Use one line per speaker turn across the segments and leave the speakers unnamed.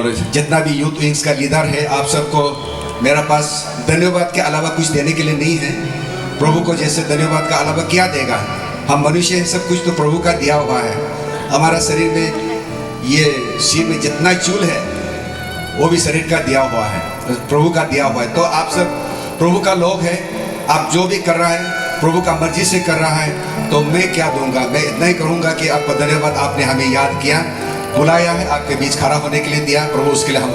और जितना भी यूथ विंग्स का लीडर है, आप सबको मेरा पास धन्यवाद के अलावा कुछ देने के लिए नहीं है। प्रभु को जैसे धन्यवाद का अलावा क्या देगा, हम मनुष्य हैं, सब कुछ तो प्रभु का दिया हुआ है। हमारा शरीर में ये सिर में जितना चूल है वो भी शरीर का दिया हुआ है, प्रभु का दिया हुआ है। तो आप सब प्रभु का लोग हैं, आप जो भी कर रहा है प्रभु का मर्जी से कर रहा है, तो मैं क्या दूंगा, मैं इतना ही करूंगा कि आपका धन्यवाद, आपने हमें याद किया, बुलाया है, आपके बीच खड़ा होने के लिए दिया प्रभु, उसके लिए हम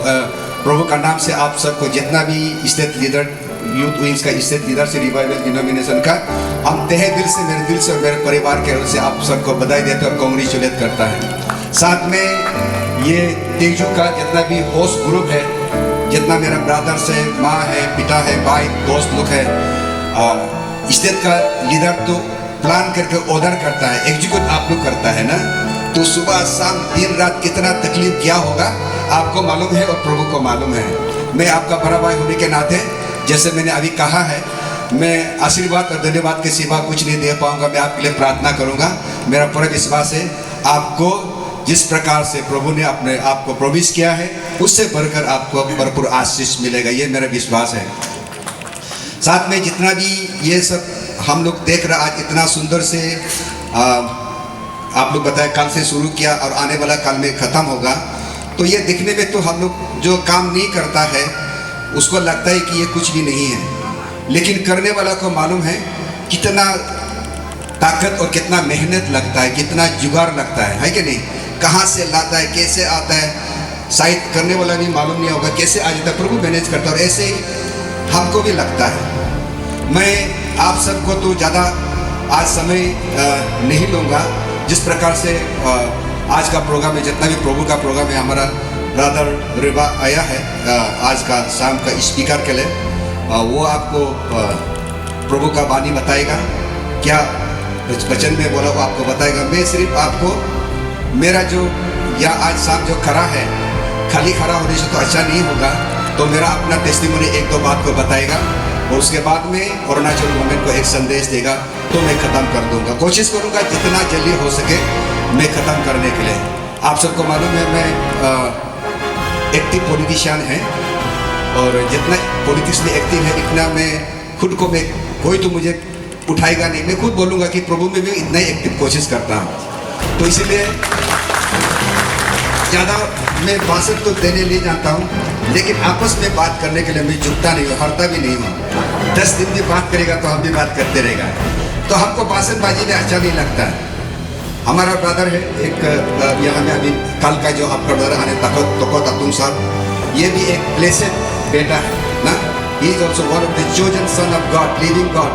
प्रभु का नाम से आप सबको, जितना भी स्टेट लीडर, यूथ विंग्स का स्टेट लीडर से रिवाइवल डिनोमिनेशन का, हम तहे दिल से, मेरे दिल से और मेरे परिवार के ओर से आप सबको बधाई देते और कांग्रेचुलेट करता है। साथ में ये तेजू का जितना भी होस्ट ग्रुप है, जितना मेरा ब्रदर्स है, माँ है, पिता है, भाई, दोस्त लोग है, स्टेट का लीडर तो प्लान करके ऑर्डर करता है, एग्जीक्यूट आप लोग करता है ना, तो सुबह शाम दिन रात कितना तकलीफ क्या होगा आपको मालूम है और प्रभु को मालूम है। मैं आपका बड़ा भाई होने के नाते, जैसे मैंने अभी कहा है, मैं आशीर्वाद और धन्यवाद के सिवा कुछ नहीं दे पाऊंगा। मैं आपके लिए प्रार्थना करूंगा। मेरा पूरा विश्वास है आपको जिस प्रकार से प्रभु ने अपने आप को प्रोमिस किया है, उससे बढ़कर आपको भरपूर आशीष मिलेगा, ये मेरा विश्वास है। साथ में जितना भी ये सब हम लोग देख रहे, आज इतना सुंदर से आप लोग बताए कल से शुरू किया और आने वाला काल में ख़त्म होगा, तो ये दिखने में तो हम लोग जो काम नहीं करता है उसको लगता है कि ये कुछ भी नहीं है, लेकिन करने वाला को मालूम है कितना ताकत और कितना मेहनत लगता है, कितना जुगाड़ लगता है कि नहीं, कहाँ से लाता है, कैसे आता है, शायद करने वाला भी मालूम नहीं होगा कैसे आ जाता है, प्रभु मैनेज करता है। और ऐसे ही हमको भी लगता है। मैं आप सबको तो ज़्यादा आज समय नहीं लूँगा। जिस प्रकार से आज का प्रोग्राम है, जितना भी प्रभु का प्रोग्राम है, हमारा ब्रदर रिवा आया है आज का शाम का स्पीकर के लिए, वो आपको प्रभु का वाणी बताएगा, क्या वचन में बोला वो आपको बताएगा। मैं सिर्फ आपको मेरा जो या आज शाम जो खड़ा है, खाली खड़ा होने से तो अच्छा नहीं होगा, तो मेरा अपना टेस्टिमोनी एक दो बात को बताएगा और उसके बाद में अरुणाचल गवर्नमेंट को एक संदेश देगा, तो मैं ख़त्म कर दूंगा। कोशिश करूंगा जितना जल्दी हो सके मैं ख़त्म करने के लिए। आप सबको मालूम है मैं एक्टिव पॉलिटिशियन है और जितना पॉलिटिक्स में एक्टिव है इतना मैं खुद को, मैं कोई तो मुझे उठाएगा नहीं, मैं खुद बोलूँगा कि प्रभु में भी इतना ही एक्टिव कोशिश करता हूँ। तो इसलिए ज़्यादा मैं भाषण तो देने ले जाता हूँ, लेकिन आपस में बात करने के लिए मैं झुकता नहीं हूँ, हरता भी नहीं हूँ। 10 दिन भी बात करेगा तो हम भी बात करते रहेगा, तो हमको भाषणबाजी में अच्छा नहीं लगता है। हमारा ब्रदर है एक यहाँ में अभी कल का जो आपका ब्रदर आने तको ततुम साहब, ये भी एक ब्लेसेड बेटा है ना, he is also one of the chosen son of God, living God.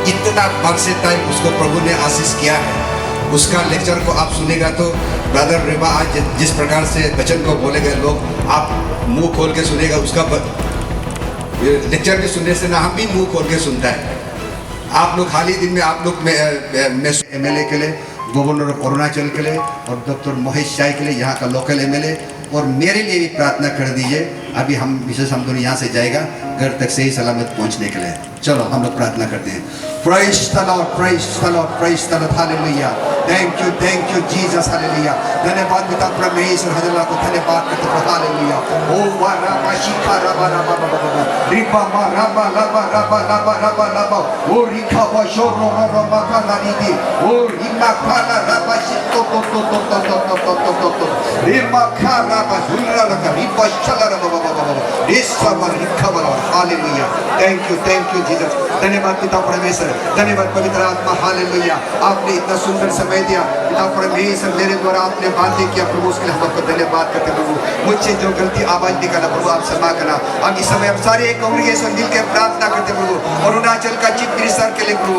इतना वर्ष टाइम उसको प्रभु ने आशीष किया है। उसका लेक्चर को आप सुनेगा तो ब्रदर रेबा आज जिस प्रकार से वचन को बोलेगा, लोग आप मुंह खोल के सुनेगा, उसका लेक्चर भी सुनने से ना हम भी मुंह खोल के सुनता है। आप लोग हाल ही दिन में आप लोग एमएलए के लिए, गवर्नर ऑफ अरुणाचल के लिए और डॉक्टर महेश शाही के लिए, यहाँ का लोकल एमएलए, और मेरे लिए भी प्रार्थना कर दीजिए। अभी हम विशेष हम दोनों यहाँ से जाएगा घर तक सही सलामत पहुँचने के लिए। चलो हम लोग प्रार्थना करते हैं। Praise the Lord, praise the Lord, praise the Lord, hallelujah. Thank you Jesus, hallelujah. धन्यवाद पिता परमेश्वर, हल्लेलुया को धन्यवाद करते हैं, hallelujah. ओ वाराबा शिखा राबा राबा राबा रिपा मा राबा राबा राबा राबा राबा राबा ओ रिखा वशोरो राबा कालारीदी ओ रिमा काला राबा शितो तो तो तो तो तो तो तो तो तो तो रिमा काला राबा झुलरा लगा रिपा चला राबा बाबा बाबा रिसा मा रिखा वाला, hallelujah. Thank you Jesus. धन्यवाद पिता परमेश्वर, धन्यवाद पवित्र आत्मा, हालेलुया। आपने इतना सुंदर समय दिया पिता परमेश्वर, मेरे द्वारा आपने बातें किया प्रभु, उसके लिए हम आपको धन्यवाद करते प्रभु। मुझसे जो गलती आवाज निकाला प्रभु आप क्षमा करना। हम इस समय हम सारे कांग्रेगेशन मिल के प्रार्थना करते प्रभु, अरुणाचल का चीफ मिनिस्टर के लिए प्रभु,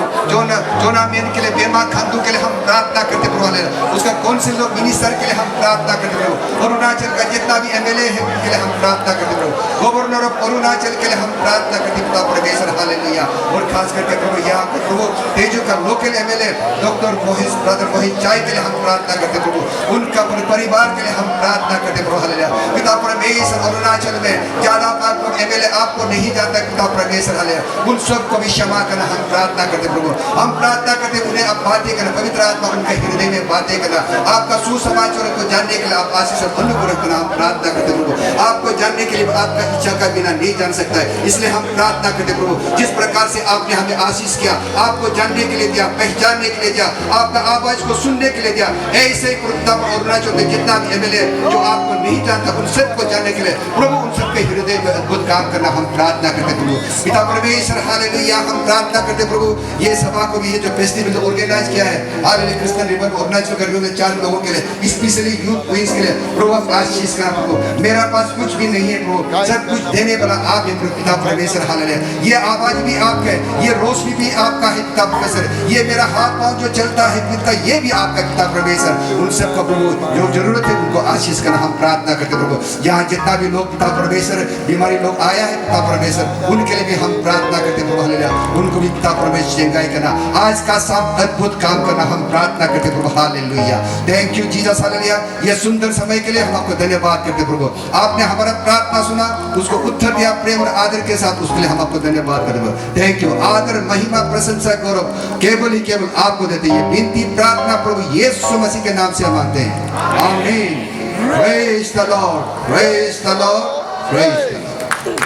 जोना मेन के लिए, पेमा खांडू के लिए हम प्रार्थना करते प्रभु, उसका काउंसिल ऑफ मिनिस्टर के लिए हम प्रार्थना करते प्रभु, अरुणाचल का जितना भी एमएलए है उनके लिए हम प्रार्थना करते प्रभु, गवर्नर ऑफ अरुणाचल के लिए हम प्रार्थना करते पिता परमेश्वर, हालेलुया। और खास करके प्रभु यहाँ प्रभु तेजू का लोकल लोकल एमएलए डॉक्टर मोहित ब्रदर मोहित चाय के लिए हम प्रार्थना करते प्रभु, उनका पूरे परिवार के लिए हम प्रार्थना करते प्रभु। हालेलुया। पिता परमेश्वर, अरुणाचल में ज्यादा लोग एमएलए आपको नहीं जानता पिता परमेश्वर, हालेलुया, उन सबको भी क्षमा करना हम प्रार्थना करते प्रभु। हम प्रार्थना करते उन्हें आप बातें करना, पवित्र आत्मा उनके हृदय में बातें करना, आपका सुसमाचार को जानने के लिए आप आशीष अनुग्रह करना हम प्रार्थना करते प्रभु। आपको जानने के लिए आपका इच्छा का बिना नहीं जान सकता है, इसलिए हम प्रार्थना करते प्रभु, जिस प्रकार से आपने हमें आशीष किया, आपको जानने के लिए दिया, पहचानने के लिए दिया, आपका आवाज को सुनने के लिए दिया, ऐसे ही अरुणाचल में जितना भी एमएलए जो आपको नहीं जानता उन सबको जानने के लिए प्रभु उन सबके हृदय में अद्भुत काम करना हम प्रार्थना करते प्रभु। पिता परमेश्वर, हालेलुया, हम प्रार्थना करते प्रभु, ये सभा को भी ये जो फेस्टिवल ऑर्गेनाइज किया है, हालेलुया, क्रिश्चियन रिवर अरुणाचल गर्मियों में 4 लोगों के लिए, स्पेशली यूथ क्वींस के लिए प्रभु आप आशीष करना प्रभु। मेरा पास कुछ भी नहीं है प्रभु, सब कुछ देने वाला आप है पिता परमेश्वर, हालेलुया। ये आवाज भी आपका है, ये रोशनी भी आपका है पिता परमेश्वर, ये मेरा हाथ पांव जो चलता है पिता ये भी आपका पिता परमेश्वर, उन सबको प्रभु जो जरूरत है उनको आशीष करना हम प्रार्थना करते प्रभु। यहाँ जितना भी लोग पिता परमेश्वर बीमारी लोग आया है पिता परमेश्वर, उनके लिए भी हम प्रार्थना करते प्रभु, हालेलुया, उनको भी पिता परमेश्वर चंगाई करना, आज का सब अद्भुत काम करना हम प्रार्थना करते प्रभु, hallelujah. Thank you Jesus, hallelujah. ये सुंदर समय के लिए हम आपको धन्यवाद करते प्रभु, आपने हमारा प्रार्थना सुना, उसको उत्तर दिया प्रेम और आदर के साथ, उसके लिए हम आपको धन्यवाद करते प्रभु। Thank you. आदर महिमा प्रशंसा गौरव केवल ही केवल आपको देते हैं, विनती प्रार्थना प्रभु यीशु मसीह के नाम से मांगते हैं, आमीन। Praise the Lord, praise the Lord, praise the Lord।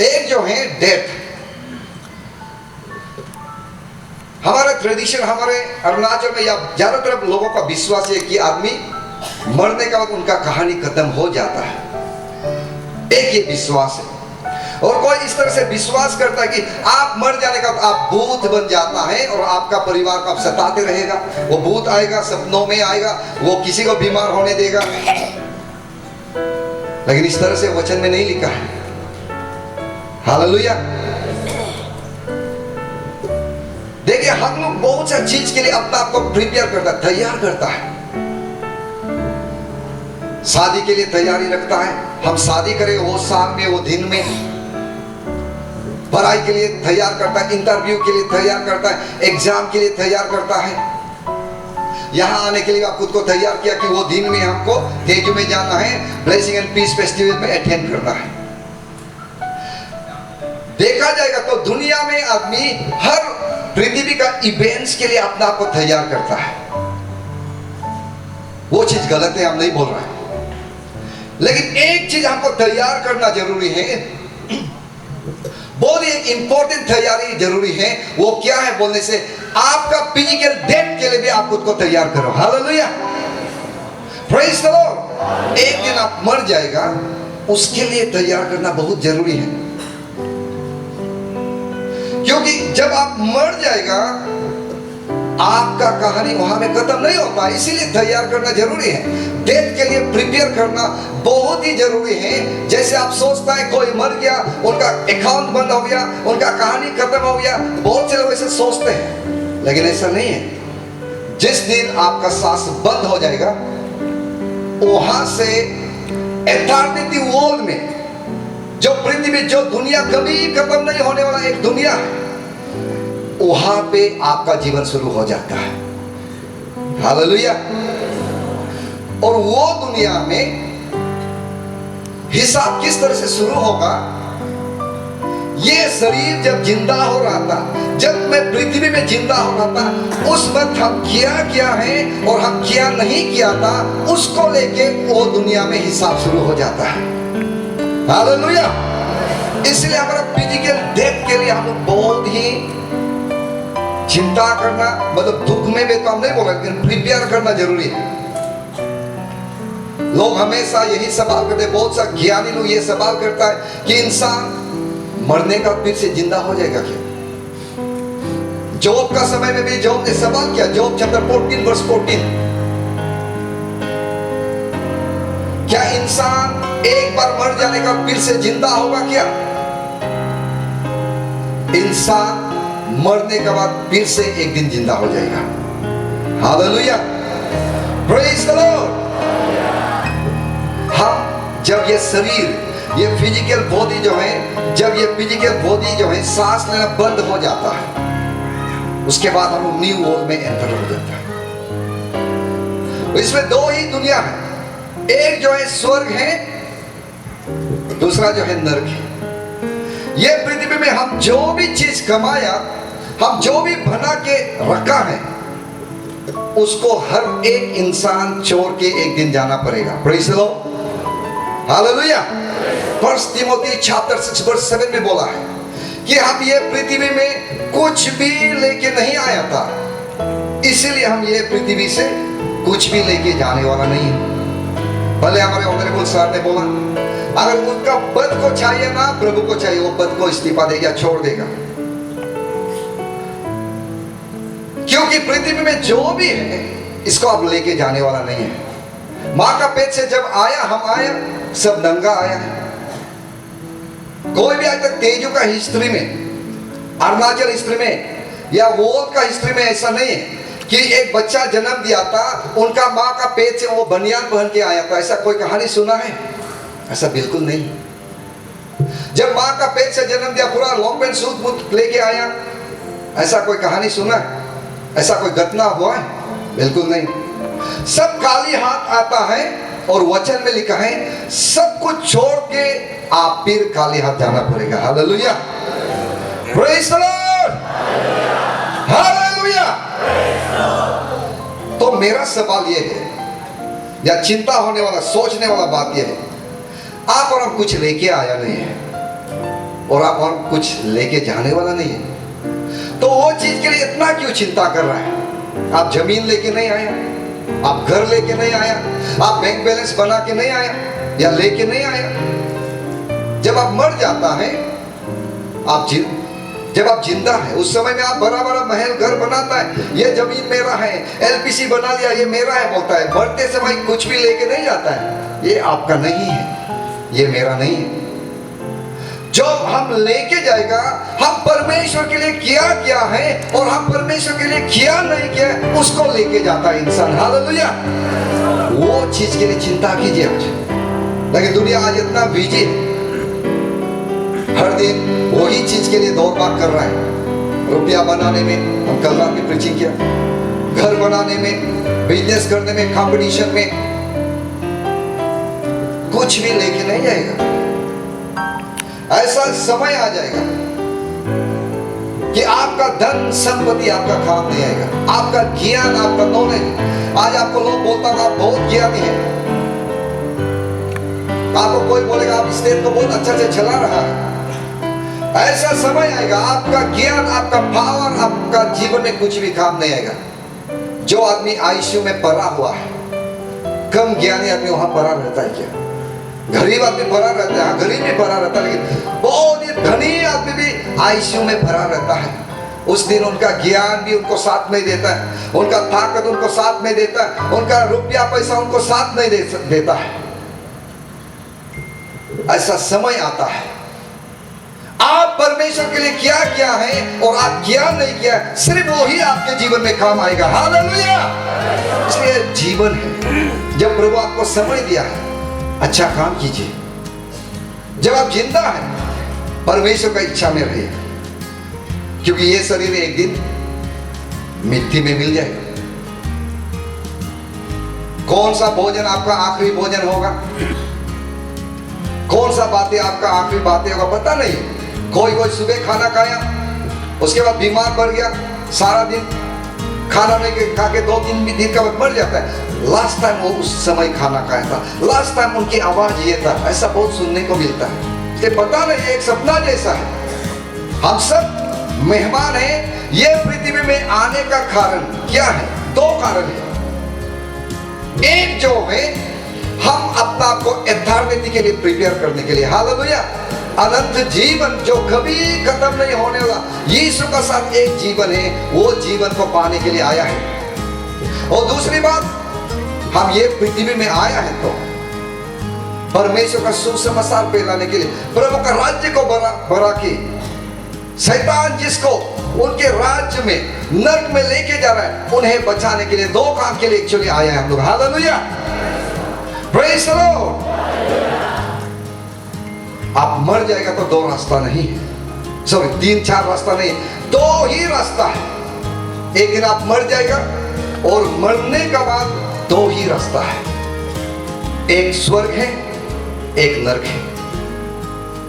एक जो है डेथ, हमारा ट्रेडिशन, हमारे अरुणाचल में या ज्यादातर लोगों का विश्वास है कि आदमी मरने के बाद उनका कहानी खत्म हो जाता है। एक ये विश्वास है, और कोई इस तरह से विश्वास करता है कि आप मर जाने का आप भूत बन जाता है और आपका परिवार को आप सताते रहेगा, वो भूत आएगा, सपनों में आएगा, वो किसी को बीमार होने देगा। लेकिन इस तरह से वचन में नहीं लिखा है, हालेलुया। देखिए हम लोग बहुत सा चीज के लिए अपना आपको प्रिपेयर करता है, तैयार करता है। शादी के लिए तैयारी रखता है, हम शादी करें वो शाम में वो दिन में, पढ़ाई के लिए तैयार करता है, इंटरव्यू के लिए तैयार करता है, एग्जाम के लिए तैयार करता है, यहाँ आने के लिए आप खुद को तैयार किया कि वो दिन में हमको तेजू में जाना है, ब्लेसिंग एंड पीस फेस्टिवल में अटेंड करना है। देखा जाएगा तो दुनिया में आदमी हर पृथ्वी का इवेंट्स के लिए अपना आप को तैयार करता है। वो चीज गलत है, हम नहीं बोल रहे हैं, लेकिन एक चीज हमको तैयार करना जरूरी है, बहुत एक इंपॉर्टेंट तैयारी जरूरी है। वो क्या है बोलने से, आपका फिजिकल डेथ के लिए भी आप खुद को तैयार करो, हालेलुया, प्रेज द लॉर्ड। एक दिन आप मर जाएगा, उसके लिए तैयार करना बहुत जरूरी है, क्योंकि जब आप मर जाएगा आपका कहानी वहां में खत्म नहीं होता, इसीलिए तैयार करना जरूरी है। डेथ के लिए प्रिपेयर करना बहुत ही जरूरी है। जैसे आप सोचता है कोई मर गया, उनका अकाउंट बंद हो गया, उनका कहानी खत्म हो गया, बहुत से लोग ऐसे सोचते हैं, लेकिन ऐसा नहीं है। जिस दिन आपका सांस बंद हो जाएगा, वहां से एटर्निटी वर्ल्ड में जो पृथ्वी, जो दुनिया कभी खत्म नहीं होने वाला एक दुनिया है, वहां पे आपका जीवन शुरू हो जाता है, हालेलुया। और वो दुनिया में हिसाब किस तरह से शुरू होगा, ये शरीर जब जिंदा हो रहा था, जब मैं पृथ्वी में जिंदा हो रहा था, उस वक्त हम किया क्या है और हम क्या नहीं किया था, उसको लेके वो दुनिया में हिसाब शुरू हो जाता है, हालेलुया। इसलिए हमारा फिजिकल डेथ के लिए हम बहुत ही चिंता करना, मतलब दुख में भी तो हम नहीं बोल रहे, लेकिन प्रिपेयर करना जरूरी है। लोग हमेशा यही सवाल करते हैं, बहुत सा ज्ञानी लोग ये सवाल करता है कि इंसान मरने का फिर से जिंदा हो जाएगा क्या? जॉब का समय में भी जॉब ने सवाल किया, जॉब चैप्टर 14 वर्स 14, क्या इंसान एक बार मर जाने का फिर से जिंदा होगा क्या? इंसान मरने के बाद फिर से एक दिन जिंदा हो जाएगा, हालेलुया, प्रेज द लॉर्ड। हम जब ये शरीर ये फिजिकल बॉडी जो है, जब ये फिजिकल बॉडी जो है सांस लेना बंद हो जाता है, उसके बाद हम न्यू वर्ल्ड में एंटर हो जाता है। इसमें दो ही दुनिया है, एक जो है स्वर्ग है, दूसरा जो है नरक है। ये पृथ्वी में हम जो भी चीज कमाया, हम जो भी बना के रखा है, उसको हर एक इंसान छोड़ के एक दिन जाना पड़ेगा। Praise the Lord, hallelujah. 1 Timothy chapter 6 verse 7 में बोला है कि हम ये पृथ्वी में कुछ भी लेके नहीं आया था, इसीलिए हम ये पृथ्वी से कुछ भी लेके जाने वाला नहीं है। भले हमारे ऑनरेबल सर ने बोला अगर उनका पद को चाहिए ना प्रभु को चाहिए, वो पद को इस्तीफा देगा, छोड़ देगा, क्योंकि पृथ्वी में जो भी है इसको अब लेके जाने वाला नहीं है। मां का पेट से जब आया, हम आया, सब नंगा आया है। कोई भी आज तक तेजू का हिस्ट्री में, अरुणाचल हिस्ट्री में या वर्ल्ड का हिस्ट्री में ऐसा नहीं है कि एक बच्चा जन्म दिया था, उनका मां का पेट से वो बनियान पहन के आया था। ऐसा कोई कहानी सुना है? ऐसा बिल्कुल नहीं। जब मां का पेट से जन्म दिया पूरा लॉन्ग पैंट सूट बूट लेके आया, ऐसा कोई कहानी सुना है? ऐसा कोई घटना हुआ है? बिल्कुल नहीं। सब खाली हाथ आता है और वचन में लिखा है सब कुछ छोड़ के आप फिर खाली हाथ जाना पड़ेगा। Hallelujah, praise the Lord, hallelujah. तो मेरा सवाल यह है, या चिंता होने वाला, सोचने वाला बात यह है, आप और हम कुछ लेके आया नहीं है और आप और कुछ लेके जाने वाला नहीं है, तो वो चीज के लिए इतना क्यों चिंता कर रहा है? आप जमीन लेके नहीं आया, आप घर लेके नहीं आया, आप बैंक बैलेंस बना के नहीं आया या लेके नहीं आया। जब आप मर जाता है, जब आप जिंदा है, उस समय में आप बड़ा बड़ा महल घर बनाता है, ये जमीन मेरा है, एलपीसी बना लिया, ये मेरा है बोलता है। मरते समय कुछ भी लेके नहीं जाता है, ये आपका नहीं है, ये मेरा नहीं है। जो हम लेके जाएगा, हम परमेश्वर के लिए किया है और हम परमेश्वर के लिए किया नहीं किया, उसको लेके जाता है इंसान। हालेलुया, वो चीज के लिए चिंता कीजिए आज। लेकिन दुनिया आज इतना बिजी है, हर दिन वही चीज के लिए दौड़ भाग कर रहा है। रुपया बनाने में, हम कल रात में प्रीचिंग किया, घर बनाने में, बिजनेस करने में, कंपटीशन में, कुछ भी लेके नहीं जाएगा। ऐसा समय आ जाएगा कि आपका धन संपत्ति आपका काम नहीं आएगा, आपका ज्ञान, आपका नॉलेज। आज आपको लोग बोलता है आप बहुत ज्ञानी हैं, आपको कोई बोलेगा आप इस देश को बहुत अच्छा से चला रहा है। ऐसा समय आएगा आपका ज्ञान, आपका पावर, आपका जीवन में कुछ भी काम नहीं आएगा। जो आदमी आईसीयू में पड़ा हुआ है, कम ज्ञानी आदमी वहां पड़ा रहता है क्या? गरीब आदमी पड़ा रहता है, गरीब भी पड़ा रहता है, लेकिन बहुत ही धनी आदमी भी आईसीयू में पड़ा रहता है। उस दिन उनका ज्ञान भी उनको साथ नहीं देता है, उनका ताकत उनको साथ नहीं देता है, उनका रुपया पैसा उनको साथ नहीं देता है। ऐसा समय आता है, आप परमेश्वर के लिए क्या किया है और आप क्या नहीं किया, सिर्फ वही आपके जीवन में काम आएगा। हालेलुया, इसलिए जीवन है, जब प्रभु आपको समय दिया है, अच्छा काम कीजिए। जब आप जिंदा हैं, परमेश्वर का इच्छा में रहिए, क्योंकि ये शरीर एक दिन मिट्टी में मिल जाएगा। कौन सा भोजन आपका आखिरी भोजन होगा, कौन सा बातें आपका आखिरी बातें होगा, पता नहीं। कोई सुबह खाना खाया, उसके बाद बीमार पड़ गया, सारा दिन खाना नहीं खा के 2-3 दिन का बाद मर जाता है। लास्ट टाइम वो उस समय खाना खाया था, लास्ट टाइम उनकी आवाज ये था, ऐसा बहुत सुनने को मिलता है। इसलिए पता नहीं, एक सपना जैसा है। हम सब मेहमान हैं, ये पृथ्वी में आने का कारण क्या है? 2 कारण है। एक जो है, हम अपना आपको एथॉरिटी के लिए प्रिपेयर करने के लिए, हालेलुया, अनंत जीवन जो कभी खत्म नहीं होने वाला, यीशु का साथ एक जीवन है, वो जीवन को पाने के लिए आया है। और दूसरी बात, हम ये पृथ्वी में आया है तो परमेश्वर का सुसमाचार फैलाने के लिए, प्रभु का राज्य को बढ़ा के, शैतान जिसको उनके राज्य में, नरक में लेके जा रहा है, उन्हें बचाने के लिए 2 काम के लिए एक्चुअली आया है हम लोग। Hallelujah, praise the Lord. आप मर जाएगा तो 2 रास्ता नहीं है, सॉरी 3-4 रास्ता नहीं, 2 ही रास्ता है। एक दिन आप मर जाएगा और मरने का बाद 2 ही रास्ता है, एक स्वर्ग है, एक नरक है,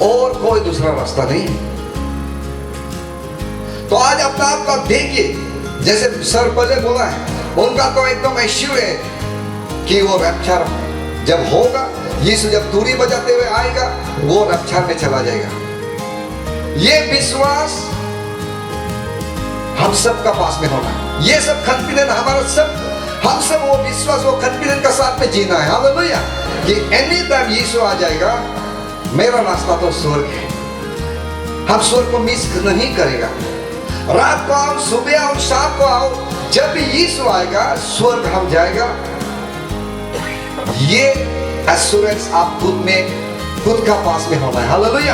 और कोई दूसरा रास्ता नहीं है। तो आज अपना आपका देखिए, जैसे सर पहले बोला है, उनका तो एकदम एश्योर है कि वो रैप्चर जब होगा, यीशु जब तुरी बजाते हुए आएगा, वो रैप्चर में चला जाएगा। ये विश्वास हम सब का पास में होना है। ये सब कॉन्फिडेंस हमारा सब, हम सब वो विश्वास, वो कॉन्फिडेंस का साथ में जीना है। हालेलुया कि एनी टाइम यीशु आ जाएगा, मेरा रास्ता तो स्वर्ग है। हम स्वर्ग को मिस नहीं करेगा। रात को आओ, सुबह आओ, शाम को आओ, जब भी यीशु आएगा स्वर्ग हम जाएगा। ये एश्योरेंस आप खुद का पास में होना है। हालेलुया।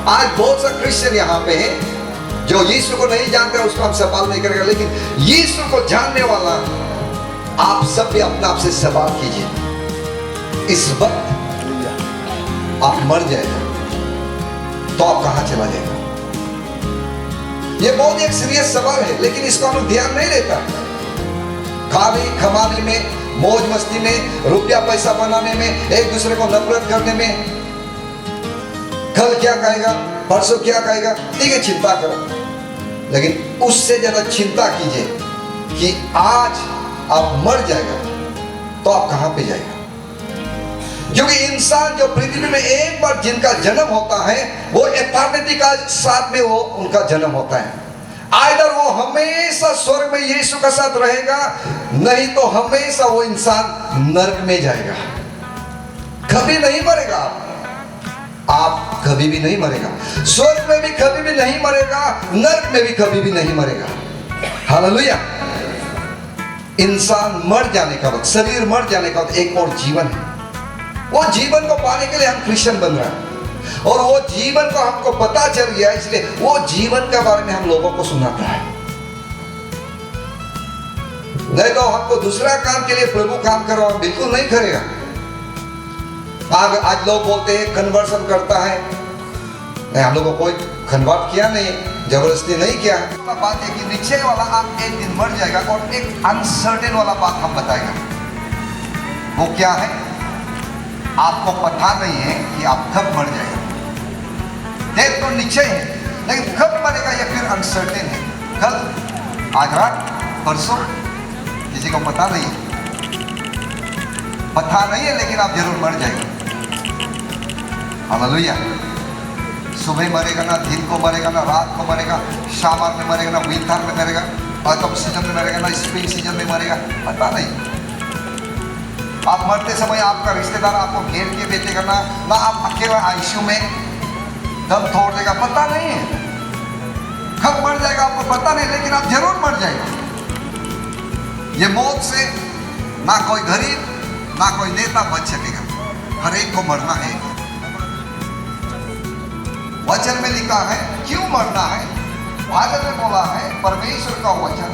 आज बहुत सा क्रिश्चियन यहाँ पे है जो यीशु को नहीं जानते, उसको हम सवाल नहीं करेंगे, लेकिन यीशु को जानने वाला आप सब भी अपने आप से सवाल कीजिए, इस वक्त आप मर जाएगा तो आप कहां चला जाएगा? ये बहुत एक सीरियस सवाल है, लेकिन इसको हम ध्यान नहीं देता। खाली कमाने में, मौज मस्ती में, रुपया पैसा बनाने में, एक दूसरे को नफरत करने में, कल क्या कहेगा, परसों क्या कहेगा, ठीक है चिंता करो, लेकिन उससे ज्यादा चिंता कीजिए कि आज आप मर जाएगा तो आप कहां पे जाएगा। क्योंकि इंसान जो पृथ्वी में एक बार जिनका जन्म होता है, वो एटर्निटी का साथ में वो उनका जन्म होता है। आइदर वो हमेशा स्वर्ग में यीशु का साथ रहेगा, नहीं तो हमेशा वो इंसान नरक में जाएगा। कभी नहीं मरेगा आप कभी भी नहीं मरेगा। स्वर्ग में भी कभी भी नहीं मरेगा, नरक में भी कभी भी नहीं मरेगा। हालेलुया। इंसान मर जाने का वक्त, शरीर मर जाने का वक्त एक और जीवन है। वो जीवन को पाने के लिए हम क्रिश्चियन बन रहे हैं, और वो जीवन को हमको पता चल गया, इसलिए वो जीवन के बारे में हम लोगों को सुनाता है। नहीं तो हमको दूसरा काम के लिए प्रभु काम करो, हम बिल्कुल नहीं करेगा। आज लोग बोलते हैं कन्वर्सन करता है, नहीं, हम लोगों को कोई कन्वर्ट किया नहीं, जबरदस्ती नहीं किया। बात है कि नीचे वाला आप एक दिन मर जाएगा, और एक अनसर्टेन वाला बात हम बताएगा। वो क्या है? आपको पता नहीं है कि आप कब मर जाएगा। डेथ तो नीचे है, लेकिन कब मरेगा ये फिर अनसर्टेन है। कल, आज रात, परसों, किसी को पता नहीं है। पता नहीं है, लेकिन आप जरूर मर जाएंगे। हालेलुया। सुबह मरेगा ना, दिन को मरेगा ना, रात को मरेगा, समर में मरेगा ना, विंटर में मरेगा, ऑटम सीजन में मरेगा ना, स्प्रिंग सीजन में मरेगा, पता नहीं। आप मरते समय आपका रिश्तेदार आपको घेर के बैठेगा ना, आप अकेला आईसीयू में दम तोड़ देगा, पता नहीं है। कब मर जाएगा आपको पता नहीं, लेकिन आप जरूर मर जाएगा। ये मौत से ना कोई गरीब ना कोई नेता बच सकेगा, हर एक को मरना है। वचन में लिखा है क्यों मरना है, बाइबल में बोला है, परमेश्वर का वचन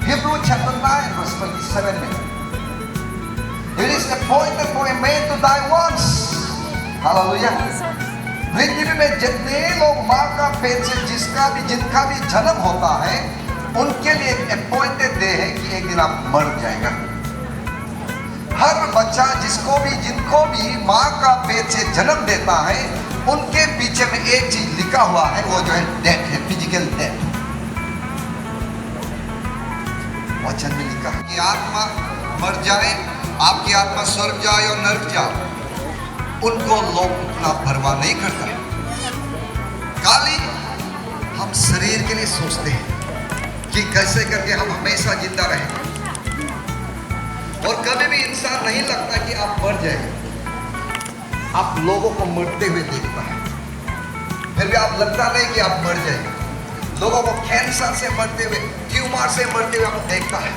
हिब्रू चैप्टर 9:27 में, It is appointed for a man to die once. Hallelujah. पृथ्वी में जितने लोग माँ का पेट से जिनका भी जन्म होता है, उनके लिए अपॉइंटेड डे है कि एक दिन आप मर जाएगा। हर बच्चा जिनको भी माँ का पेट से जन्म देता है, उनके पीछे में एक चीज लिखा हुआ है, वो जो है डेथ है, फिजिकल डेथ। वचन में लिखा है कि आत्मा मर जाए, आपकी आत्मा स्वर्ग जाए और नरक जाए, उनको लोग उतना परवाह नहीं करता है। खाली हम शरीर के लिए सोचते हैं कि कैसे करके हम हमेशा जिंदा रहें, और कभी भी इंसान नहीं लगता कि आप मर जाएंगे। आप लोगों को मरते हुए देखता है, फिर भी आप लगता नहीं कि आप मर जाएंगे। लोगों को कैंसर से मरते हुए, ट्यूमर से मरते हुए आपको देखता है,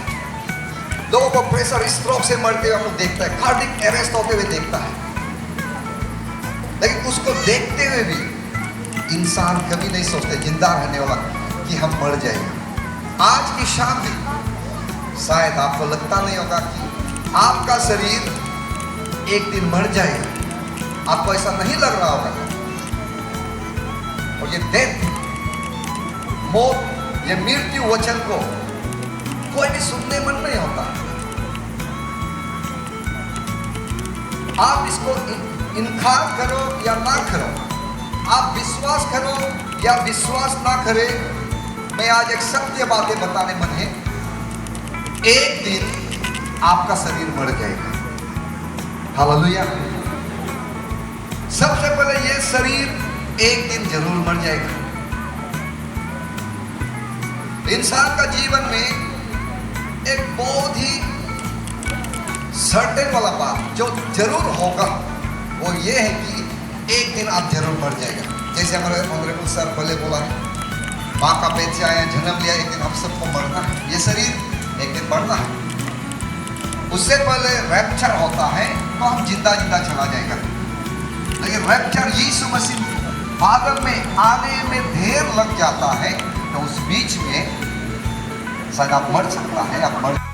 लोगों को प्रेशर स्ट्रोक से मरते हुए आपको देखता है, कार्डिक अरेस्ट होते हुए देखता है। लेकिन उसको देखते हुए भी इंसान कभी नहीं सोचते, जिंदा रहने वाला, कि हम मर जाएंगे। आज की शाम भी शायद आपको लगता नहीं होगा कि आपका शरीर एक दिन मर जाएगा, आपको ऐसा नहीं लग रहा होगा, और ये डेथ, मौत, ये मृत्यु वचन को कोई भी सुनने मन नहीं होता। आप इसको इनकार करो या ना करो, आप विश्वास करो या विश्वास ना करे, मैं आज एक सत्य बातें बताने मन है। एक दिन आपका शरीर मर जाएगा। हालेलुया। सबसे पहले ये शरीर एक दिन जरूर मर जाएगा। इंसान का जीवन में एक बहुत ही सर्टेन वाला बात जो जरूर होगा वो ये है कि एक दिन आप जरूर मर जाएगा। जैसे हमारे ऑनरेबल सर पहले बोला, माँ का पेट से आया, जन्म लिया, एक दिन हम सबको मरना है। ये शरीर एक दिन मरना है। उससे पहले रैप्चर होता है तो हम जिंदा जिंदा चला जाएगा। लेकिन रैप्चर यीशु मसीह बादल में आने में देर लग जाता है, तो उस बीच में शायद आप मर सकता है, आप मर